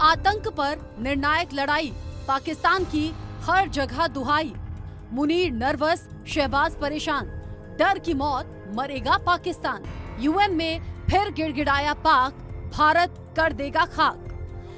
आतंक पर निर्णायक लड़ाई, पाकिस्तान की हर जगह दुहाई। मुनीर नर्वस, शहबाज परेशान, डर की मौत, मरेगा पाकिस्तान। यूएन में फिर गिड़गिड़ाया पाक, भारत कर देगा खाक।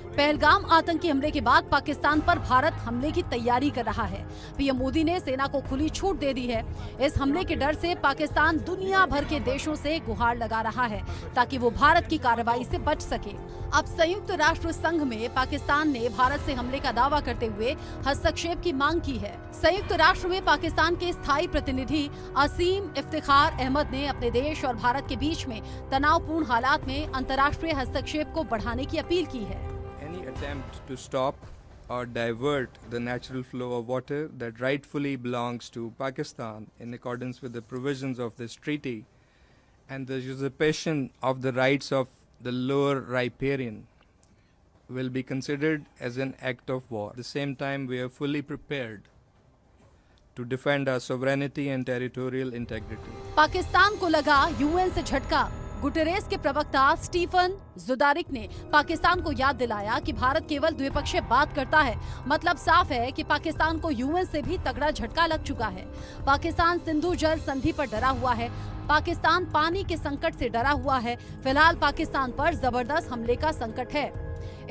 पहलगाम आतंकी हमले के बाद पाकिस्तान पर भारत हमले की तैयारी कर रहा है। पीएम मोदी ने सेना को खुली छूट दे दी है। इस हमले के डर से पाकिस्तान दुनिया भर के देशों से गुहार लगा रहा है ताकि वो भारत की कार्रवाई से बच सके। अब संयुक्त राष्ट्र संघ में पाकिस्तान ने भारत से हमले का दावा करते हुए हस्तक्षेप की मांग की है। संयुक्त राष्ट्र में पाकिस्तान के स्थायी प्रतिनिधि असीम इफ्तिखार अहमद ने अपने देश और भारत के बीच में तनावपूर्ण हालात में अंतर्राष्ट्रीय हस्तक्षेप को बढ़ाने की अपील की है। Any attempt to stop or divert the natural flow of water that rightfully belongs to Pakistan in accordance with the provisions of this treaty and the usurpation of the rights of the lower riparian will be considered as an act of war. At the same time, we are fully prepared to defend our sovereignty and territorial integrity. Pakistan को लगा UN से झटका। Guterres के प्रवक्ता Stephen जुदारिक ने पाकिस्तान को याद दिलाया कि भारत केवल द्विपक्षीय बात करता है। मतलब साफ है कि पाकिस्तान को यूएन से भी तगड़ा झटका लग चुका है। पाकिस्तान सिंधु जल संधि पर डरा हुआ है। पाकिस्तान पानी के संकट से डरा हुआ है। फिलहाल पाकिस्तान पर जबरदस्त हमले का संकट है।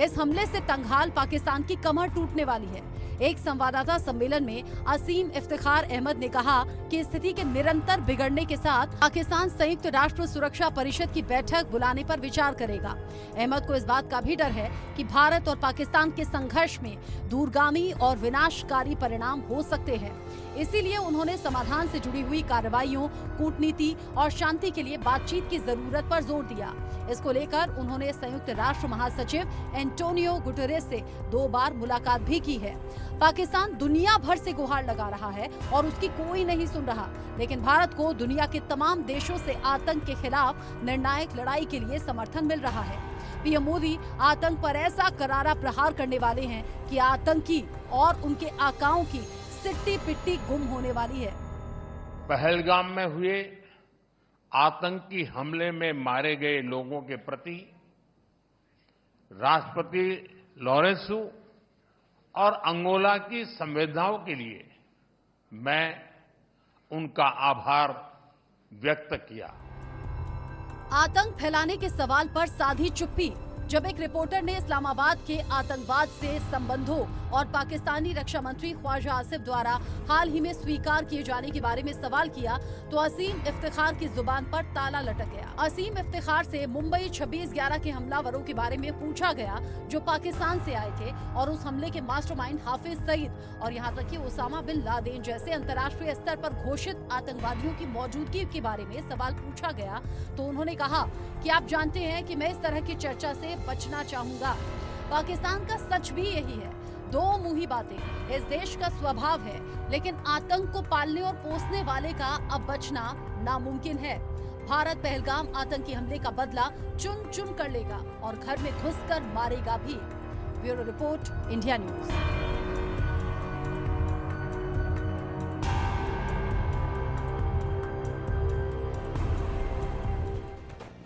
इस हमले से तंगहाल पाकिस्तान की कमर टूटने वाली है। एक संवाददाता सम्मेलन में असीम इफ्तिखार अहमद ने कहा कि स्थिति के निरंतर बिगड़ने के साथ पाकिस्तान संयुक्त राष्ट्र सुरक्षा परिषद की बैठक बुलाने पर विचार करेगा। अहमद को इस बात का भी डर है कि भारत और पाकिस्तान के संघर्ष में दूरगामी और विनाशकारी परिणाम हो सकते हैं। इसीलिए उन्होंने समाधान से जुड़ी हुई कार्रवाइयों, कूटनीति और शांति के लिए बातचीत की जरूरत पर जोर दिया। इसको लेकर उन्होंने संयुक्त राष्ट्र महासचिव एंटोनियो गुटेरेस से 2 बार मुलाकात भी की है। पाकिस्तान दुनिया भर से गुहार लगा रहा है और उसकी कोई नहीं सुन रहा, लेकिन भारत को दुनिया के तमाम देशों से आतंक के खिलाफ निर्णायक लड़ाई के लिए समर्थन मिल रहा है। पीएम मोदी आतंक पर ऐसा करारा प्रहार करने वाले हैं कि आतंकी और उनके आकाओं की सिट्टी पिट्टी गुम होने वाली है। पहलगाम में हुए आतंकी हमले में मारे गए लोगों के प्रति राष्ट्रपति लॉरेंसो और अंगोला की संवेदनाओं के लिए मैं उनका आभार व्यक्त किया। आतंक फैलाने के सवाल पर साधी चुप्पी। जब एक रिपोर्टर ने इस्लामाबाद के आतंकवाद से संबंधों और पाकिस्तानी रक्षा मंत्री ख्वाजा आसिफ द्वारा हाल ही में स्वीकार किए जाने के बारे में सवाल किया तो असीम इफ्तिखार की जुबान पर ताला लटक गया। असीम इफ्तिखार से मुंबई 26/11 के हमलावरों के बारे में पूछा गया जो पाकिस्तान से आए थे और उस हमले के मास्टरमाइंड हाफिज सईद और यहाँ तक कि ओसामा बिन लादेन जैसे अंतर्राष्ट्रीय स्तर पर घोषित आतंकवादियों की मौजूदगी के बारे में सवाल पूछा गया तो उन्होंने कहा कि आप जानते हैं कि मैं इस तरह की चर्चा से बचना चाहूंगा। पाकिस्तान का सच भी यही है। दो मुंही बातें इस देश का स्वभाव है, लेकिन आतंक को पालने और पोसने वाले का अब बचना नामुमकिन है। भारत पहलगाम आतंकी हमले का बदला चुन चुन कर लेगा और घर में घुसकर मारेगा भी। Bureau report, India news.